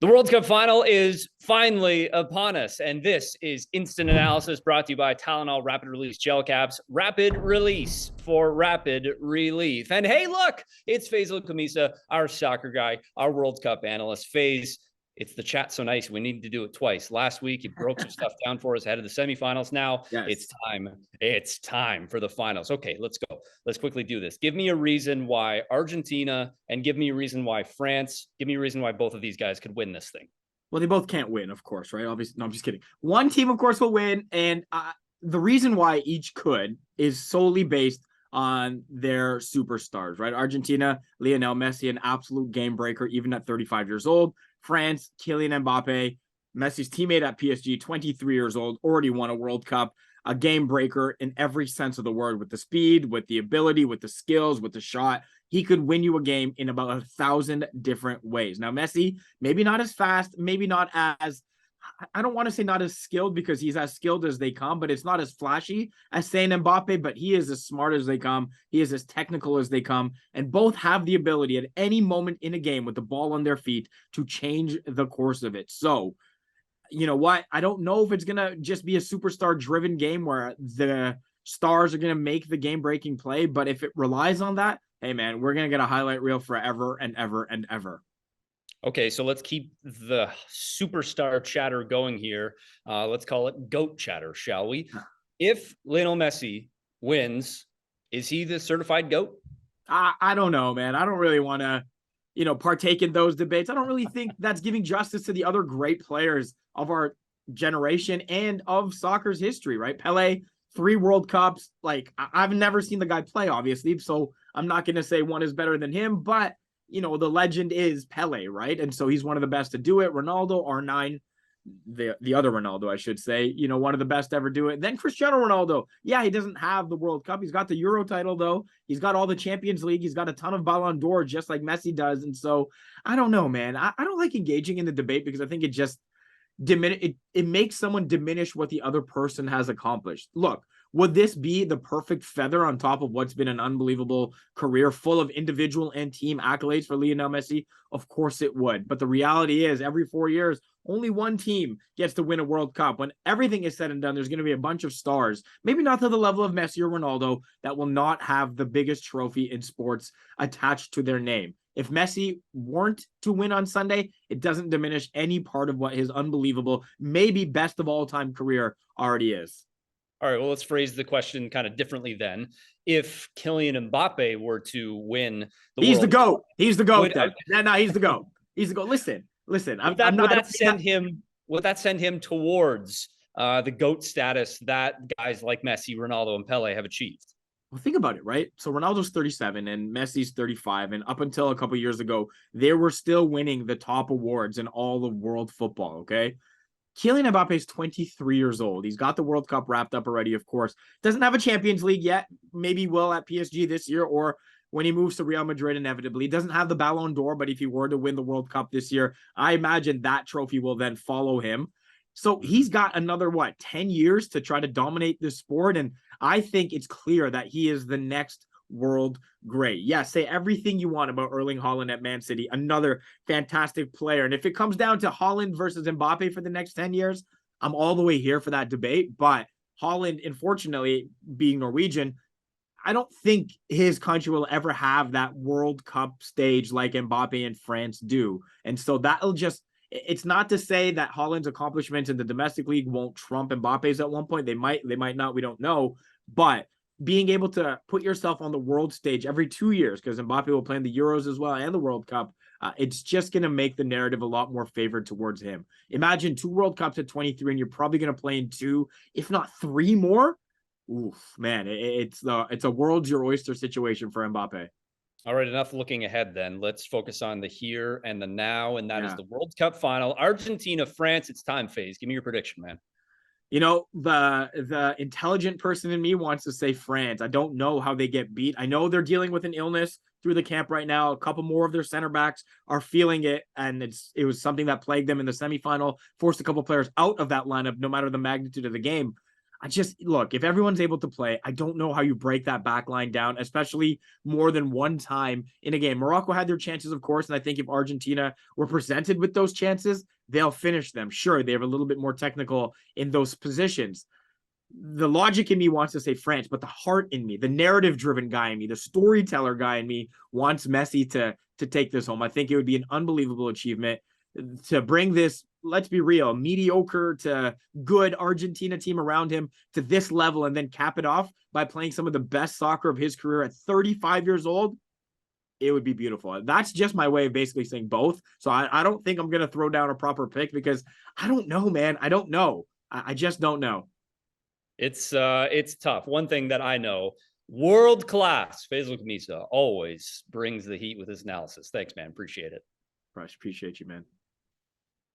The World Cup final is finally upon us, and this is Instant Analysis brought to you by Tylenol Rapid Release Gel Caps. Rapid release for rapid relief. And hey, look, it's Faizal Khamisa, our soccer guy, our World Cup analyst. Faiz, it's the chat so nice. We need to do it twice. Last week, you broke some stuff down for us ahead of the semifinals. Now it's time. It's time for the finals. Okay, let's go. Let's quickly do this. Give me a reason why Argentina and give me a reason why France. Give me a reason why both of these guys could win this thing. Well, they both can't win, of course, right? Obviously, no, I'm just kidding. One team, of course, will win, and the reason why each could is solely based on their superstars, right? Argentina, Lionel Messi, an absolute game breaker, even at 35 years old. France, Kylian Mbappe, Messi's teammate at PSG, 23 years old, already won a World Cup, a game breaker in every sense of the word, with the speed, with the ability, with the skills, with the shot. He could win you a game in about 1,000 different ways. Now, Messi, maybe not as fast, maybe not as, I don't want to say not as skilled because he's as skilled as they come, but it's not as flashy as saying Mbappe, but he is as smart as they come. He is as technical as they come. And both have the ability at any moment in a game with the ball on their feet to change the course of it. So, you know what? I don't know if it's going to just be a superstar driven game where the stars are going to make the game breaking play. But if it relies on that, hey, man, we're going to get a highlight reel forever and ever and ever. Okay, so let's keep the superstar chatter going here. Let's call it GOAT chatter, shall we? If Lionel Messi wins, is he the certified GOAT? I don't know, man. I don't really want to, partake in those debates. I don't really think that's giving justice to the other great players of our generation and of soccer's history, right? Pele, 3 World Cups. Like, I've never seen the guy play, obviously, so I'm not going to say one is better than him, but the legend is Pele, right? And so he's one of the best to do it. Ronaldo, R9, the other Ronaldo, I should say, one of the best to ever do it. Then Cristiano Ronaldo. Yeah, he doesn't have the World Cup. He's got the Euro title, though. He's got all the Champions League. He's got a ton of Ballon d'Or, just like Messi does. And so I don't know, man. I don't like engaging in the debate because I think it just it makes someone diminish what the other person has accomplished. Look, would this be the perfect feather on top of what's been an unbelievable career full of individual and team accolades for Lionel Messi? Of course it would. But the reality is every 4 years, only one team gets to win a World Cup. When everything is said and done, there's going to be a bunch of stars, maybe not to the level of Messi or Ronaldo, that will not have the biggest trophy in sports attached to their name. If Messi weren't to win on Sunday, it doesn't diminish any part of what his unbelievable, maybe best of all time career already is. All right, well, let's phrase the question kind of differently then. If Kylian Mbappe were to win he's the GOAT. He's the GOAT. No, he's the GOAT. He's the GOAT. Listen. Would that send him towards the GOAT status that guys like Messi, Ronaldo, and Pele have achieved? Well, think about it, right? So Ronaldo's 37 and Messi's 35. And up until a couple of years ago, they were still winning the top awards in all of world football, okay? Kylian Mbappe is 23 years old. He's got the World Cup wrapped up already, of course. Doesn't have a Champions League yet. Maybe will at PSG this year or when he moves to Real Madrid inevitably. He doesn't have the Ballon d'Or, but if he were to win the World Cup this year, I imagine that trophy will then follow him. So he's got another, 10 years to try to dominate this sport. And I think it's clear that he is the next world great. Yeah, say everything you want about Erling Haaland at Man City, another fantastic player. And if it comes down to Haaland versus Mbappe for the next 10 years, I'm all the way here for that debate. But Haaland, unfortunately, being Norwegian, I don't think his country will ever have that World Cup stage like Mbappe and France do. And so that'll just, it's not to say that Haaland's accomplishments in the domestic league won't trump Mbappe's at one point. They might not, we don't know. But being able to put yourself on the world stage every 2 years, because Mbappe will play in the Euros as well and the World Cup, it's just going to make the narrative a lot more favored towards him. Imagine 2 World Cups at 23 and you're probably going to play in 2, if not 3 more. Oof, man, it's a world's your oyster situation for Mbappe. All right, enough looking ahead then. Let's focus on the here and the now, and that is the World Cup final. Argentina, France, it's time, Phase. Give me your prediction, man. The intelligent person in me wants to say France. I don't know how they get beat. I know they're dealing with an illness through the camp right now. A couple more of their center backs are feeling it, and it was something that plagued them in the semifinal, forced a couple players out of that lineup, no matter the magnitude of the game. look, if everyone's able to play, I don't know how you break that back line down, especially more than one time in a game. Morocco had their chances, of course, and I think if Argentina were presented with those chances, they'll finish them. Sure, they have a little bit more technical in those positions. The logic in me wants to say France, but the heart in me, the narrative-driven guy in me, the storyteller guy in me wants Messi to take this home. I think it would be an unbelievable achievement to bring this, let's be real, mediocre to good Argentina team around him to this level and then cap it off by playing some of the best soccer of his career at 35 years old. It would be beautiful. That's just my way of basically saying both. So I don't think I'm going to throw down a proper pick because I don't know, man. I don't know. I just don't know. It's tough. One thing that I know, world class Faizal Khamisa always brings the heat with his analysis. Thanks, man. Appreciate it. Appreciate you, man.